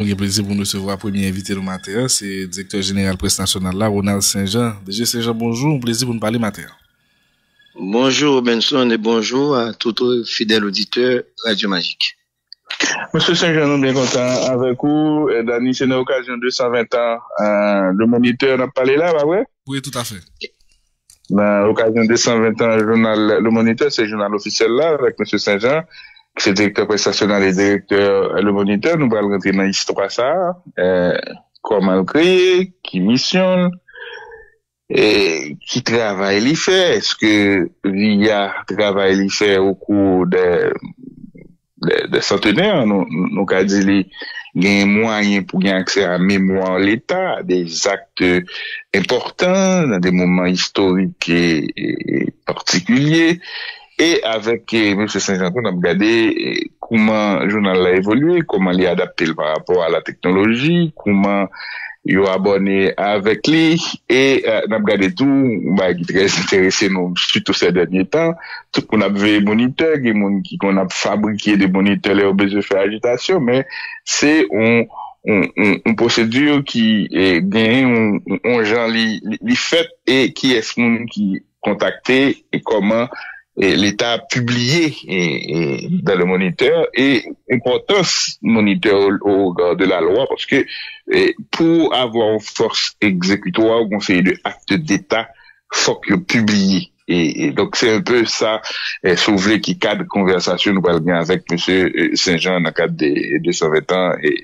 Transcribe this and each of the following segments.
Nous avons plaisir pour nous recevoir premier invité le matin, c'est le directeur général presse nationale là, Ronald Saint-Jean. DG Saint-Jean, bonjour, plaisir pour nous parler matin. Bonjour Benson et bonjour à tous les fidèles auditeurs Radio Magique. Monsieur Saint-Jean, nous sommes bien contents avec vous. Dani, c'est une occasion de 120 ans. Le moniteur n'a pas parlé là, bah ouais? Oui, tout à fait. L'occasion de 120 ans, le moniteur, c'est le journal officiel là, avec Monsieur Saint-Jean, qui est directeur prestationnel et directeur le moniteur. Nous allons rentrer dans l'histoire ça, comment le créer, qui missionne, et qui travail il fait. Est-ce que via travail il fait au cours des centenaires, nous avons dit il y a un moyen pour gagner accès à la mémoire de l'État, des actes importants, dans des moments historiques et particuliers. Et avec M. Saint-Jean, on a regardé comment le journal a évolué, comment il est adapté par rapport à la technologie, comment il a abonné avec lui, et on a regardé tout, qui est très intéressé, nous, surtout ces derniers temps. Tout qu'on a vu moniteur, qu'on a fabriqué des moniteurs, les besoin de faire agitation, mais c'est une procédure qui gagne, on genre les fait, et qui est ce monde qui contacté, et comment l'État a publié dans le moniteur, et importance moniteur au regard de la loi, parce que pour avoir une force exécutoire au conseil de actes d'État, faut que publié. Et donc c'est un peu ça, si vous voulez, qui cadre conversation, nous parlons bien avec Monsieur Saint-Jean dans le cadre des 220 ans et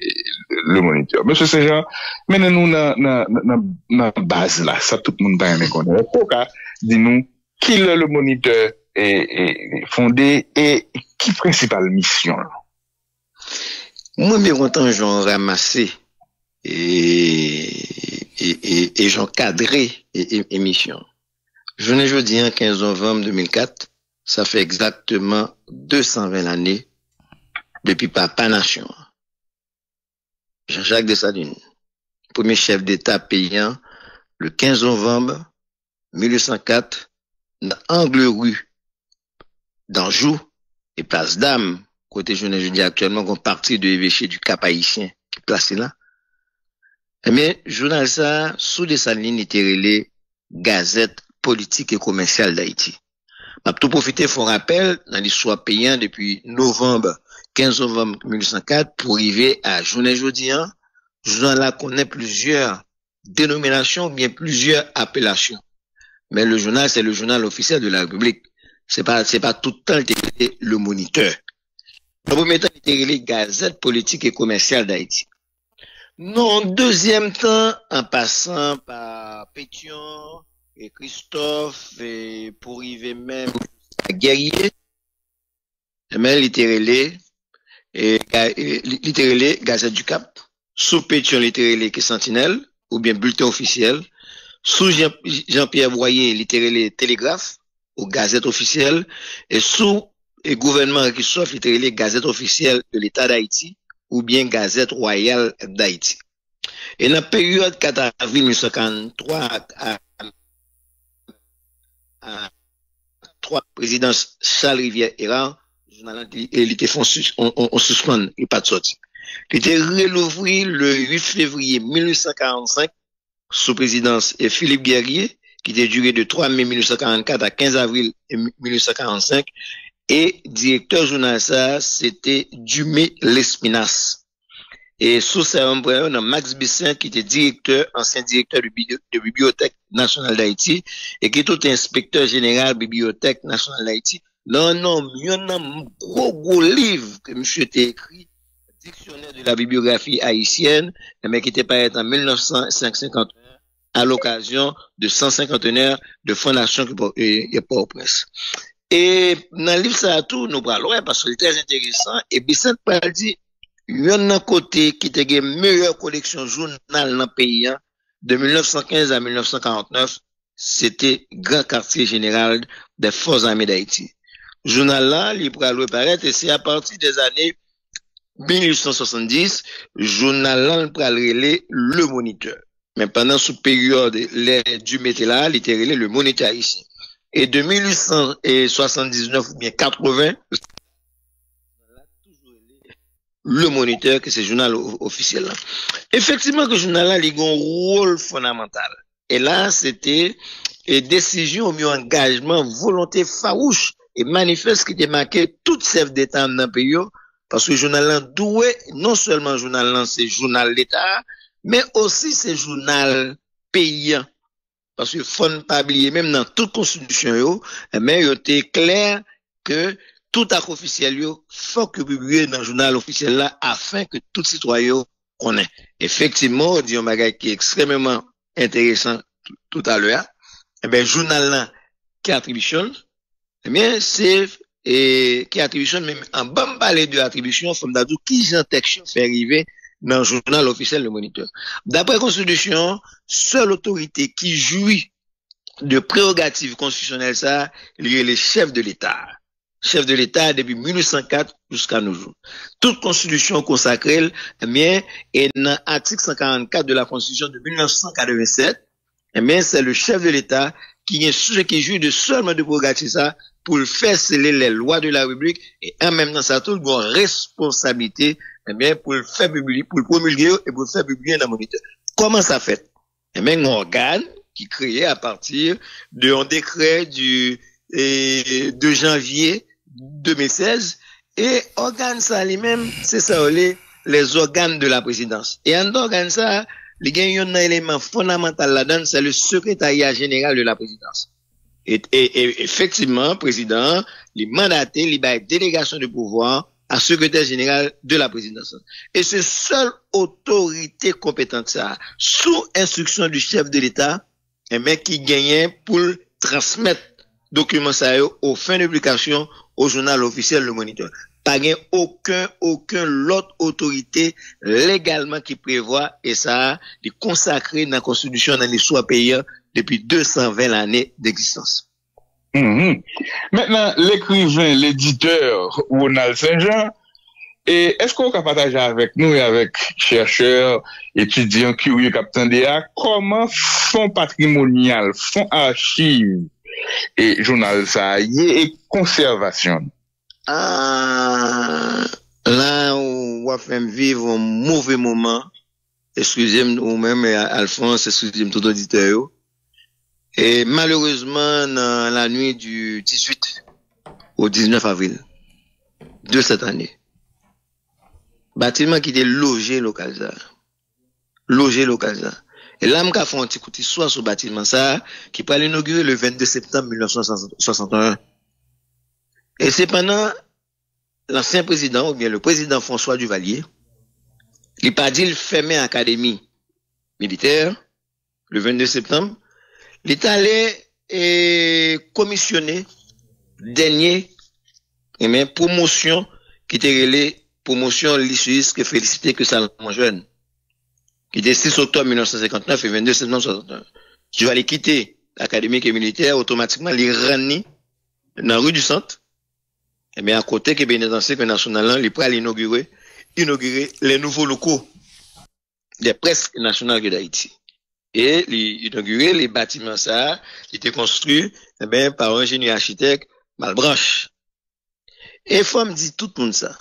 le moniteur. Monsieur Saint-Jean, maintenant nous dans base là, ça tout le monde va aimer connaître. Pourquoi dis-nous qui est le moniteur est fondé et qui principale mission? Moi, mes contents, j'en ramassé et j'en cadré émission. Jeudi 15 novembre 2004, ça fait exactement 220 années depuis Papa Nation. Jean-Jacques Dessalines, premier chef d'État paysan, le 15 novembre 1804, dans Angle rue d'Anjou et place d'Âme, côté jeudi actuellement, qu'on parti de évêché du Cap Haïtien, qui est placé là. Eh bien, journal ça, sous Dessalines, était relé Gazette politique et commerciale d'Haïti. M'a tout profité, faut rappel, dans l'histoire paysan depuis 15 novembre 1804, pour arriver à journée jeudi, journal là connaît plusieurs dénominations, bien plusieurs appellations. Mais le journal, c'est le journal officiel de la République. C'est pas tout le temps le moniteur. Le premier temps, il était les Gazette politique et commerciale d'Haïti. Non, deuxième temps, en passant par Pétion et Christophe, et pour arriver même à Guerrier, mais littéralement, Gazette du Cap, sous Pétion littéralement qui est Sentinelle, ou bien Bulletin officiel, sous Jean-Pierre Boyer, littéralement Télégraphe, ou Gazette officielle, et sous le gouvernement Christophe, littéralement Gazette officielle de l'État d'Haïti, ou bien Gazette royale d'Haïti. Et dans la période 4 avril 1943 à 3 présidence Charles Rivière Errand, il était on suspend, il pas de sortie. Il était réouvert le 8 février 1845 sous présidence et Philippe Guerrier, qui était duré de 3 mai 1944 à 15 avril 1945, et directeur journal ça, c'était Dumé Lespinasse. Et sous sa ombre, Max Bissin, qui était ancien directeur de Bibliothèque nationale d'Haïti, et qui est tout inspecteur général Bibliothèque nationale d'Haïti. Non, il y a un gros livre que monsieur a écrit, Dictionnaire de la bibliographie haïtienne, mais qui était paru en 1951 à l'occasion de 150e de fondation et Port-au-Prince. Et dans le livre, ça a tout, nous parlons, parce que c'est très intéressant, et Bissin parle dit, il y a un côté qui était une meilleure collection journal dans le pays, de 1915 à 1949, c'était Grand Quartier Général des Forces Armées d'Haïti. Journal là, il pourra le paraître, et c'est à partir des années 1870, journal là, il pourra le Moniteur. Mais pendant cette période, du métal, il était le Moniteur ici. Et de 1879 ou bien 80, Le Moniteur, que c'est le journal officiel là. Effectivement, que le journal là, il a un rôle fondamental. Et là, c'était une décision, un engagement, volonté farouche et manifeste qui était marqué tout chef d'État dans le pays, parce que le journal là doit, non seulement le journal là, c'est journal d'État, mais aussi c'est journal paysan. Parce que faut ne pas oublier, même dans toute constitution, mais il était clair que tout acte officiel, faut que publié dans le journal officiel là, afin que tout citoyen connaisse. Effectivement, on dit un bagage qui est extrêmement intéressant tout à l'heure. Eh bien, journal là, qui attribution, eh bien, c'est, qui attribution, même en bon parler de attribution, faut me dire qui j'en texte fait arriver dans le journal officiel Le Moniteur. D'après la Constitution, seule autorité qui jouit de prérogatives constitutionnelles, ça, il y a les chefs de l'État. Chef de l'État depuis 1904 jusqu'à nos jours. Toute constitution consacrée, eh bien, et dans l'article 144 de la Constitution de 1987, eh bien, c'est le chef de l'État qui est ceux qui jouit de seulement de prérogatives ça pour faire sceller les lois de la République et en même temps ça tout une responsabilité, eh bien, pour le faire publier, pour le promulguer et pour le faire publier dans le Moniteur. Comment ça fait? Eh bien, un organe qui est créé à partir d'un décret du 2 janvier 2016 et organe ça lui-même, c'est ça les organes de la présidence. Et en organe ça, il y a un élément fondamental là-dedans, c'est le secrétariat général de la présidence. Et effectivement, président, il mandaté, il a une délégation de pouvoir à secrétaire général de la présidence. Et c'est seule autorité compétente ça, sous instruction du chef de l'État, qui gagnait pour transmettre documents ça aux fins de publication au journal officiel Le Moniteur. Pas gain aucun l'autre autorité légalement qui prévoit et ça est consacré dans la Constitution dans l'histoire paysan depuis 220 années d'existence. Maintenant, l'écrivain, l'éditeur Ronald Saint-Jean, et est-ce qu'on peut partager avec nous et avec chercheurs, étudiants curieux capitaine DA, comment fonds patrimonial, fonds archives et journal ça y est et conservation? Là, on va faire vivre un mauvais moment. Excusez-moi, ou même Alphonse, excusez-moi tout auditeur. Et malheureusement, dans la nuit du 18 au 19 avril de cette année, bâtiment qui était logé local ça. Et là, on a fait un petit coup d'histoire sur ce bâtiment ça, qui peut l'inaugurer le 22 septembre 1961. Et c'est pendant l'ancien président, ou bien le président François Duvalier, il pas dit le fermer l'académie militaire, le 22 septembre, il est allé commissionner dernier promotion qui était relée promotion lycéiste que félicité que ça mon jeune qui était 6 octobre 1959 et 22 septembre 1961. Tu vas aller quitter l'académie militaire automatiquement les ramener dans la rue du Centre. Et bien à côté que bien dans que national il pourra inaugurer les nouveaux locaux des presses nationales d'Haïti. Et inaugurer les bâtiments ça qui étaient construits par un ingénieur architecte Malbranche. Et faut me dire tout le monde ça.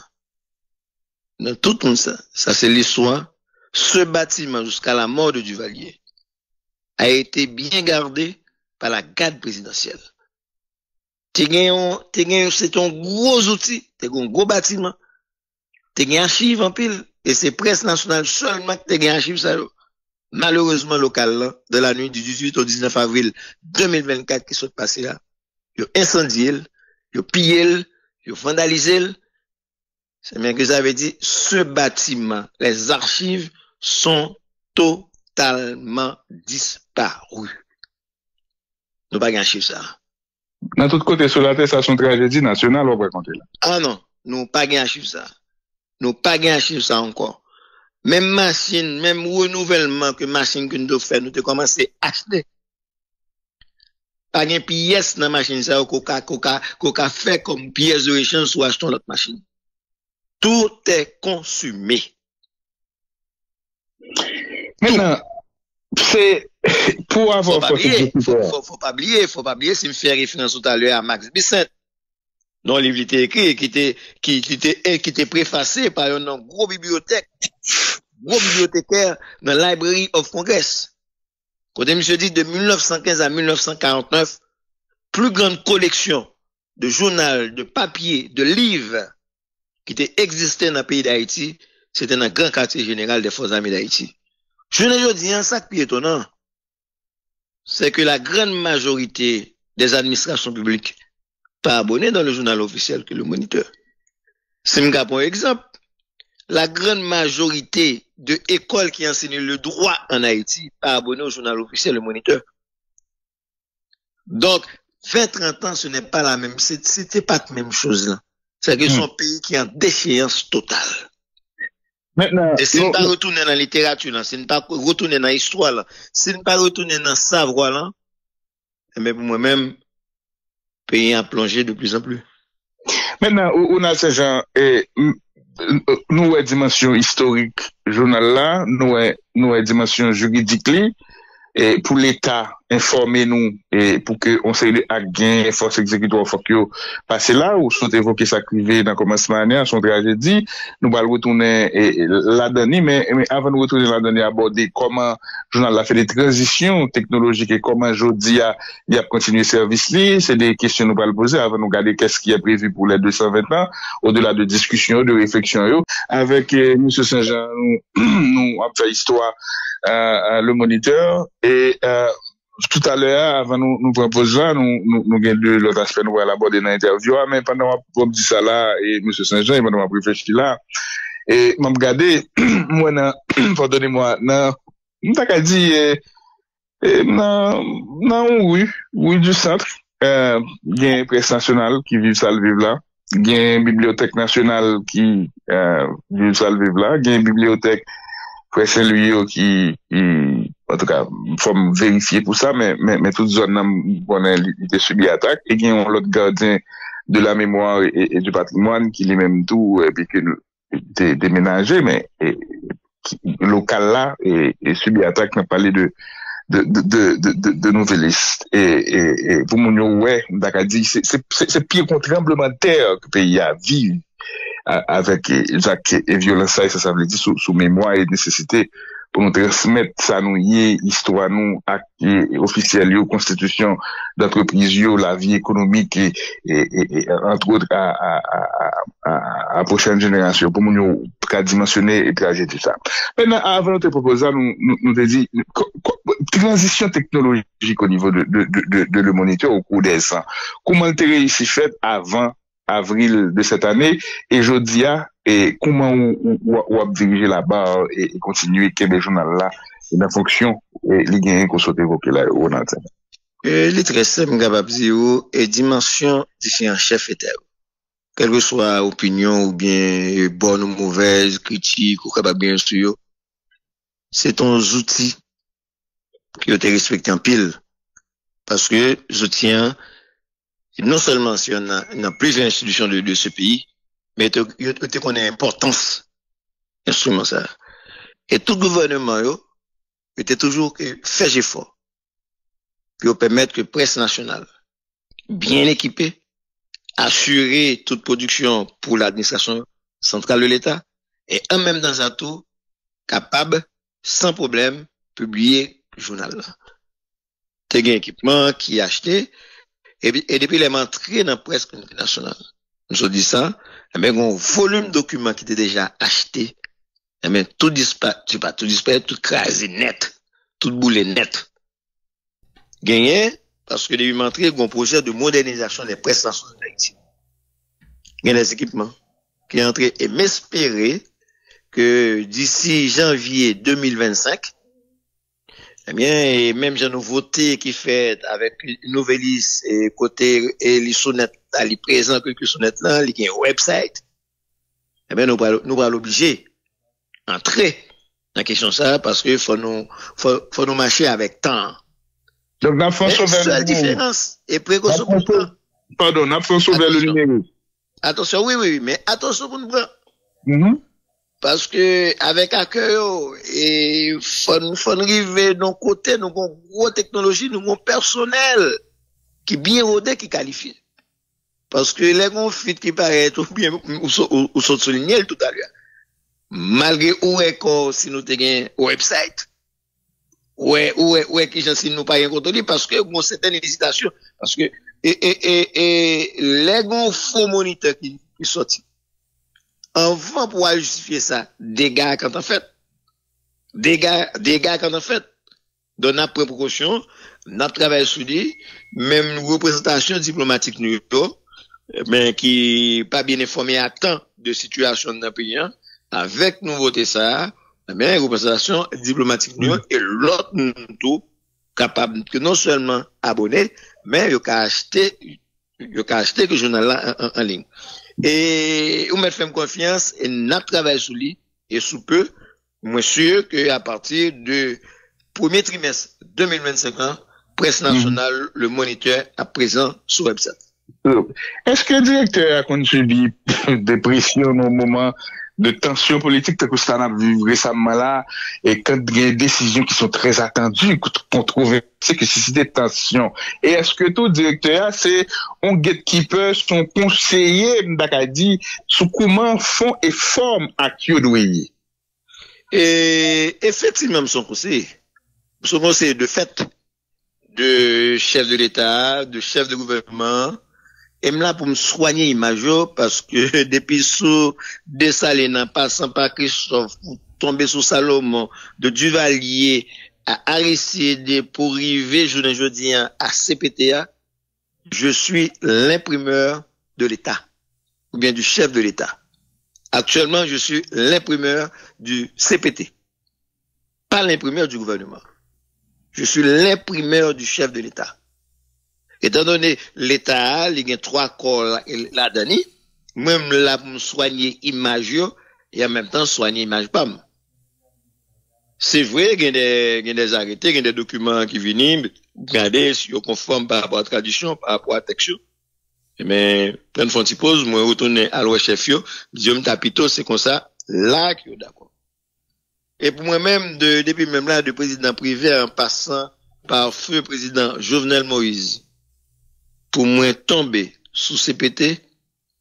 Dans tout le monde ça c'est l'histoire. Ce bâtiment jusqu'à la mort de Duvalier a été bien gardé par la garde présidentielle. C'est un gros outil, c'est un gros bâtiment. T'es un archive en pile et c'est presse nationale seulement que t'es un archive ça. Malheureusement local là, de la nuit du 18 au 19 avril 2024 qui s'est passé là, ils ont incendié, ils ont pillé, ils ont vandalisé. C'est bien que ça veut dire ce bâtiment, les archives sont totalement disparues. Nous pas gagner ça. Dans tout côté sur la terre, ça c'est une tragédie nationale, on va compter là. Ah non, nous pas gagner ça. Nous pas gagner ça encore. Même machine, même renouvellement que machine que nous devons faire, nous devons commencer à acheter. Pas de pièces dans la machine, ça, qu'on fait comme pièce de rechange ou acheter notre machine. Tout est consumé. Maintenant, c'est pour avoir faut pas oublier, si me fait référence tout à l'heure à Max Bissett. Non, livre était écrit, qui était préfacé par un gros bibliothécaire dans la Library of Congress. Quand monsieur dit de 1915 à 1949, plus grande collection de journaux, de papiers, de livres qui était existé dans le pays d'Haïti, c'était dans le grand quartier général des Forces armées d'Haïti. Je ne dis un sac qui est étonnant, c'est que la grande majorité des administrations publiques pas abonnées dans le journal officiel que le Moniteur. C'est un bon exemple. La grande majorité de écoles qui enseignent le droit en Haïti pas abonnées au journal officiel le Moniteur. Donc, 20-30 ans, ce n'est pas la même, c'était pas la même chose là. C'est que son pays qui est en déchéance totale. Maintenant, et si nous pas retourner dans la littérature là, si nous pas retourner dans l'histoire là, si nous pas retourner dans le savoir là, mais pour moi-même, pays a plongé de plus en plus. Maintenant, on a ces gens, nous avons dimension historique journal là, nous avons dimension juridique là, et pour l'État informer nous et pour que on sait à gain force exécutoire faut que passer là ou sont évoquer ça privé dans commencement année son tragédie nous allons retourner la dernière mais avant de retourner la dernière aborder comment journal a fait des transitions technologiques et comment jodi il a continué service là c'est des questions nous allons poser avant de regarder qu'est-ce qui est prévu pour les 220 ans au-delà de discussion de réflexion avec monsieur Saint-Jean nous avons fait histoire le Moniteur et tout à l'heure avant nous proposons nous gagnons de l'autre aspect nous allons aborder dans l'interview mais pendant qu'on dit ça là et monsieur Saint-Jean et pendant qu'on réfléchit là et m'a regardé moi pardonnez-moi non t'as dit oui du centre il y a une presse nationale qui vit ça le vivre là il y a une bibliothèque nationale qui vit ça le vivre là il y a une bibliothèque presse lui qui en tout cas faut vérifier pour ça mais toute zone il était subi attaque et il y a l'autre gardien de la mémoire et du patrimoine qui lui-même tout et puis que était déménagé mais local là et subi attaque n'a parlé de nouvellistes et pour mon ouais d'accord dit c'est pire contre tremblement de terre que le pays a vécu avec Jacques et violence ça veut dire sous mémoire et nécessité pour nous transmettre ça nous y histoire nous acte officiel yo constitution d'entreprise yo la vie économique et entre autres à prochaine génération pour nous qu'à dimensionner et tragédie ça maintenant avant notre proposal nous te dit transition technologique au niveau de le Moniteur au cours des ans comment tu réussi fait avant avril de cette année et jodia et comment on a dirigé la barre et continuer que le journal là dans fonction et les gains qu'on souhaite évoquer là au antenne. Les très simple capable dire et dimension différents chefs état. Quelle que soit opinion ou bien bonne ou mauvaise, critique ou capable bien sûr. C'est ton outil qui ont été respecté en pile parce que je tiens non seulement si on a plusieurs institutions de ce pays, mais tu connais l'importance instrument ça. Et tout gouvernement était toujours fait effort pour permettre que presse nationale bien équipée assurer toute production pour l'administration centrale de l'État et en même temps à tout capable sans problème publier le journal. Tu as un équipement qui est acheté et depuis les entrées dans la presse nationale. Nous avons dit ça, mais un volume de documents qui était déjà acheté, mais tout disparaît, tout crasé net, tout boulé net. Gagné, parce que depuis l'entrée, il y a un projet de modernisation des presses nationales d'Haïti. Il y a des équipements qui sont entrés et m'espérer que d'ici janvier 2025, eh bien, et même j'ai une voté qui fait avec une nouvelliste et côté et les sonnettes, les présents quelques sonnettes là, il y a un website. Eh bien, nous allons l'obliger entrer dans la question ça parce que faut nous marcher avec temps. Donc, dans le seule différence et précaution pour nous. Pardon, n'a pas sauvé le numéro. Attention, oui, mais attention pour nous prendre. Parce que, avec accueil, et faut arriver d'un côté, nous avons gros technologie, nous avons personnel, qui bien rodé, qui qualifie. Parce que les conflits qui paraissent tout bien, ou sont soulignés tout à l'heure. Malgré où est que si nous avons un website, où est que si nous pas un contrôle, parce que bon, certaines hésitations, parce que, les faux moniteurs qui sortent, avant pour justifier ça, dégâts quand on fait, dégâts quand on fait, donc n'a pris précaution, n'a travaillé sur lui, même représentation diplomatique nous, mais qui pas bien informé à temps de situation dans le pays, avec nouveauté ça, mais représentation diplomatique nous et l'autre tout capable que non seulement abonner, mais il a acheté que journal là en ligne. Et on me fait confiance et n'a travaillé sur lui et sous peu, moi sûr que à partir de premier trimestre 2025 presse nationale, le moniteur à présent sur website. Est-ce que le directeur a subi des pressions au moment de tension politique que ça a vu récemment là, et quand il y a des décisions qui sont très attendues, controversées, que c'est des tensions. Et est-ce que tout directeur, c'est un gatekeeper, son conseiller, dit, sous comment font et forment actuellement? Et effectivement, son conseiller de fait, de chef de l'État, de chef de gouvernement, et là pour me soigner image parce que depuis sous Dessalines passant par Christophe pour tomber sous Salomon de Duvalier à Aristide pour arriver jeudi à CPTA, je suis l'imprimeur de l'État ou bien du chef de l'État. Actuellement, je suis l'imprimeur du CPT, pas l'imprimeur du gouvernement. Je suis l'imprimeur du chef de l'État. Étant donné l'État, il y a 3 corps là-dedans, même là pour soigner image et en même temps soigner image PAM. C'est vrai qu'il y a des arrêtés, il y a des documents qui viennent, regardez si ils conformes par rapport à la tradition, par rapport à la texte. Mais, plein de fois, pause, moi, retourner à l'ouest chef, disons, tapito, c'est comme ça, là, qui est d'accord. Et pour moi-même, depuis même là, de président privé en passant par feu président Jovenel Moïse, pour moi tomber sous CPT,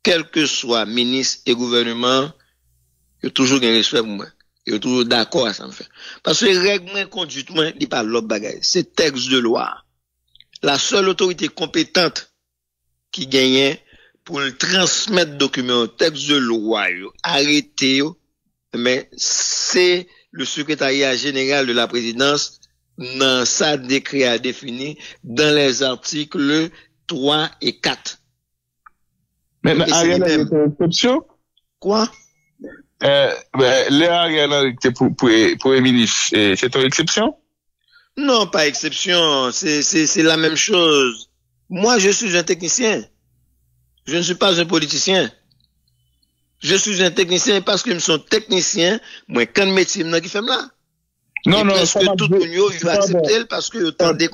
quel que soit ministre et gouvernement, il y a toujours un respect pour moi. Il y a toujours d'accord à ça me faire. Parce que règlement conduite, moi, il n'y a pas l'autre bagaille. C'est texte de loi. La seule autorité compétente qui gagnait pour le transmettre document, texte de loi, arrêté, mais c'est le secrétariat général de la présidence dans sa décret à définir dans les articles 3 et 4. Mais Ariel a été une exception? Quoi? Les Ariel a été pour les ministres, c'est une exception? Non, pas exception. C'est la même chose. Moi, je suis un technicien. Je ne suis pas un politicien. Je suis un technicien parce que je suis technicien. Moi, quand métier qui fait là. Non, non, parce que tout le monde, il va accepter parce que autant des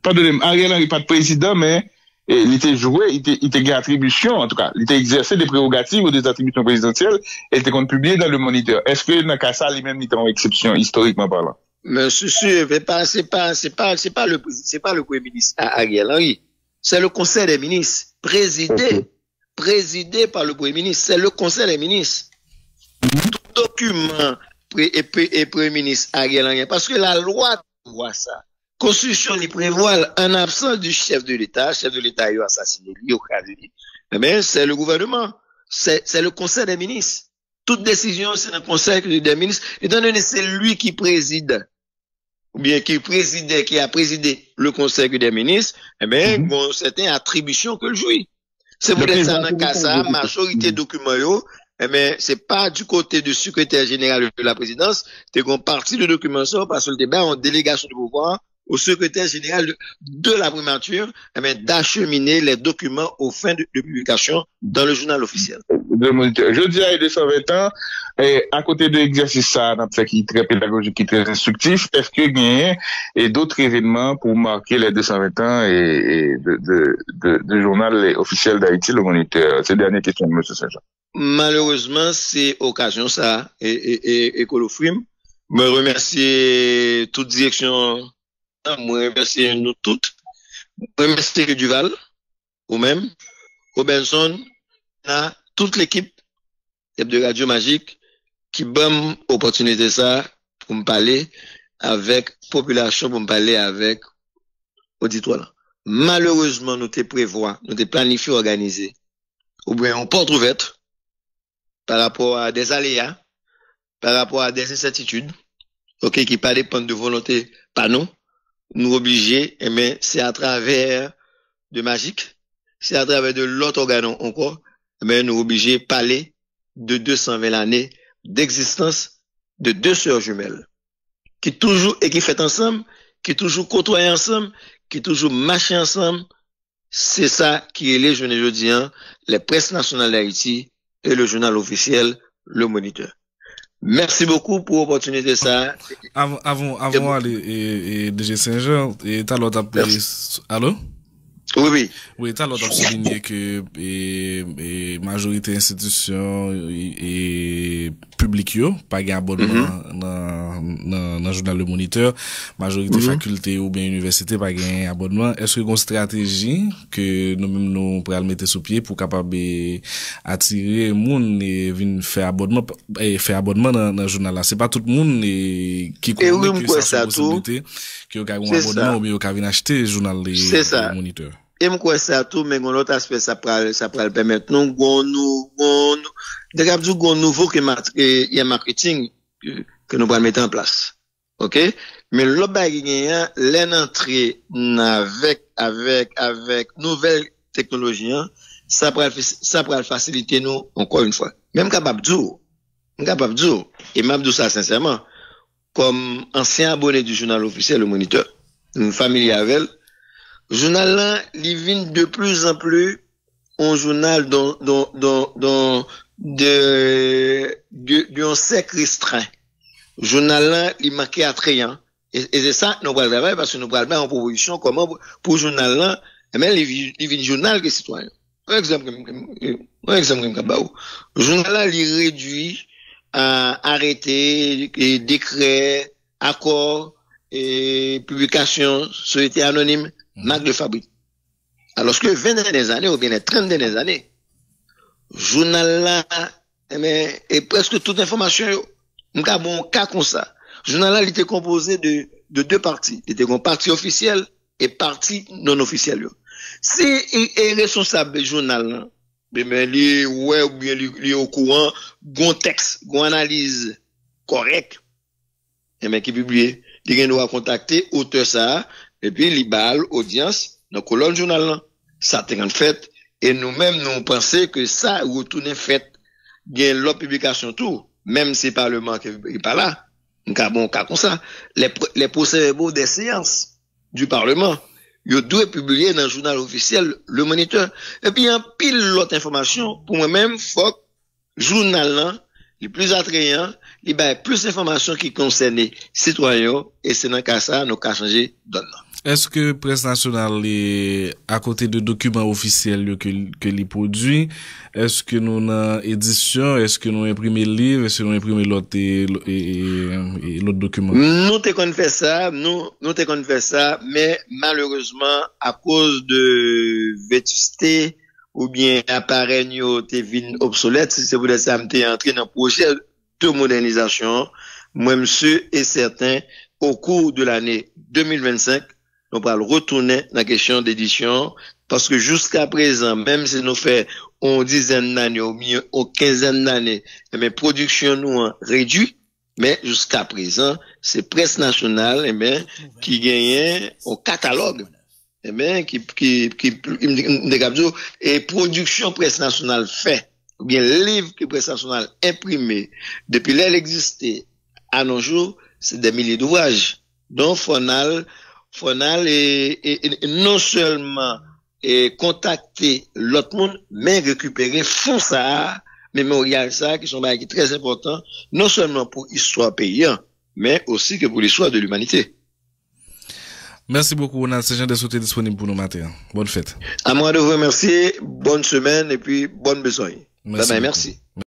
Pardonnez-moi, Ariel Henry, pas de président, mais il était joué, il était gain attribution, en tout cas. Il était exercé des prérogatives ou des attributions présidentielles, et il était publié dans le moniteur. Est-ce que dans le cas ça, lui-même, il était en exception, historiquement parlant? Mais c'est pas le premier ministre Ariel Henry. C'est le conseil des ministres, présidé par le premier ministre. C'est le conseil des ministres. Tout document et premier ministre Ariel Henry. Parce que la loi voit ça. Constitution il prévoit en absence du chef de l'État a assassiné lui au cas de mais c'est le gouvernement, c'est le conseil des ministres. Toute décision c'est le conseil des ministres. Étant donné c'est lui qui préside ou bien qui a présidé le conseil des ministres, bon certaines attributions que le jouit. C'est pour ça dans cas ça majorité documents mais c'est pas du côté du secrétaire général de la présidence, t'es qu'on partie de documents ça parce que le débat en délégation de pouvoir au secrétaire général de la primature, d'acheminer les documents aux fins de publication dans le journal officiel. Je dis à 220 ans, et à côté de l'exercice ça, on a fait qui est très pédagogique, qui est très instructif, est-ce qu'il y a d'autres événements pour marquer les 220 ans et de journal officiel d'Haïti, le Moniteur? C'est la dernière question de M. Saint-Jean. Malheureusement, c'est occasion ça, et Colofrim, me remercier toute direction. Moi, remercier nous toutes. Remercier Duval, ou même. Robinson, a toute l'équipe de Radio Magique qui donne opportunité ça pour me parler avec population, pour me parler avec auditoire. Malheureusement, nous te prévoit, nous te planifié, organisé. Ou bien on porte ouverte par rapport à des aléas, par rapport à des incertitudes, ok, qui pas dépendent de volonté, pas nous. Nous obligés, mais c'est à travers de Magique, c'est à travers de l'autre organe encore, mais nous obligés de parler de 220 années d'existence de deux sœurs jumelles, qui toujours, et qui fait ensemble, qui toujours côtoient ensemble, qui toujours marchent ensemble. C'est ça qui est les jeunes aujourd'hui, les presses nationales d'Haïti et le journal officiel, Le Moniteur. Merci beaucoup pour l'opportunité ça. Avant aller, DG Saint-Jean, et t'as l'autre allô? Oui, oui. Oui, t'as l'autre souligné que majorité institution et public yo pas gain abonnement dans journal Le Moniteur, majorité faculté ou bien université pas gain abonnement. Est-ce que une stratégie que nous-mêmes nous pral mettre sous pied pour capable attirer monde et venir faire abonnement dans journal là? C'est pas tout le monde qui connaît que ça possibilité que vous avez un abonnement ou bien vous avez acheter journal Le Moniteur. Et moi ça tout mais l'autre aspect ça pral permettre nous gon nouveau que marketing que nous allons mettre en place. OK? Mais l'autre bagage l'entrée avec nouvelles technologies ça pral faciliter nous encore une fois. Même capable dire et m'a dit ça sincèrement comme ancien abonné du journal officiel Le Moniteur, une famille avec elle. Journal là, il vient de plus en plus un journal d'un cercle restreint. Journal là, il manquait attrayant. Et c'est ça, nous allons travailler parce que nous allons en proposition comment pour journal là, mais il vient journal que citoyen. Par exemple, journal là, il réduit à arrêter, décret, accord, et publication, société anonyme, marque de fabrique. Alors que 20 dernières années, ou bien les 30 dernières années, journal là, et presque toute information, m'ka bon cas comme ça. Journal là, il était composé de deux parties. Il était une partie officielle et partie non officielle. Si il est responsable du journal là, mais lui, ouais, ou bien lui au courant, gon texte, gon analyse correcte, qui publié, il doit contacter auteur ça, et puis il balle audience dans colonne journal là. Ça t'est en fait, et nous-mêmes, nous pensons que ça retourne fait, gain l'autre publication tout, même si le Parlement n'est pas là. Un cas bon cas comme ça. Les procès-verbaux des séances du Parlement, ils doivent publier dans le journal officiel Le Moniteur. Et puis, en pile l'autre information, pour moi-même, faut journal là, le plus attrayant, il y a plus d'informations qui concernent les citoyens, et c'est dans le cas ça, nous avons changé donne. Est-ce que presse nationale est à côté de documents officiels que les produits? Est-ce que nous avons édition? Est-ce que nous imprimons le livre? Est-ce que nous imprimons l'autre document? Nous t'avons fait ça, mais malheureusement, à cause de vétusté, ou bien appareil t'es vin obsolète, si c'est pour ça, m'était entré dans un projet de modernisation. Moi, monsieur est certain, au cours de l'année 2025, on va retourner dans la question d'édition, parce que jusqu'à présent, même si nous fait une dizaine d'années, ou mieux, une quinzaine d'années, mais production nous réduit, mais jusqu'à présent, c'est presse nationale, qui gagne au catalogue. Et production presse nationale fait, ou bien livre que presse nationale imprimé, depuis là, elle existait, à nos jours, c'est des milliers d'ouvrages. Donc, Fonal et non seulement contacter l'autre monde, mais récupérer fonds ça, mémorial ça, qui sont très importants, non seulement pour l'histoire paysan, mais aussi que pour l'histoire de l'humanité. Merci beaucoup, Ronald Saint-Jean, de sauter disponible pour nous matin. Bonne fête. À moi de vous remercier, bonne semaine et puis bonne besogne. Merci. Bye bye, merci.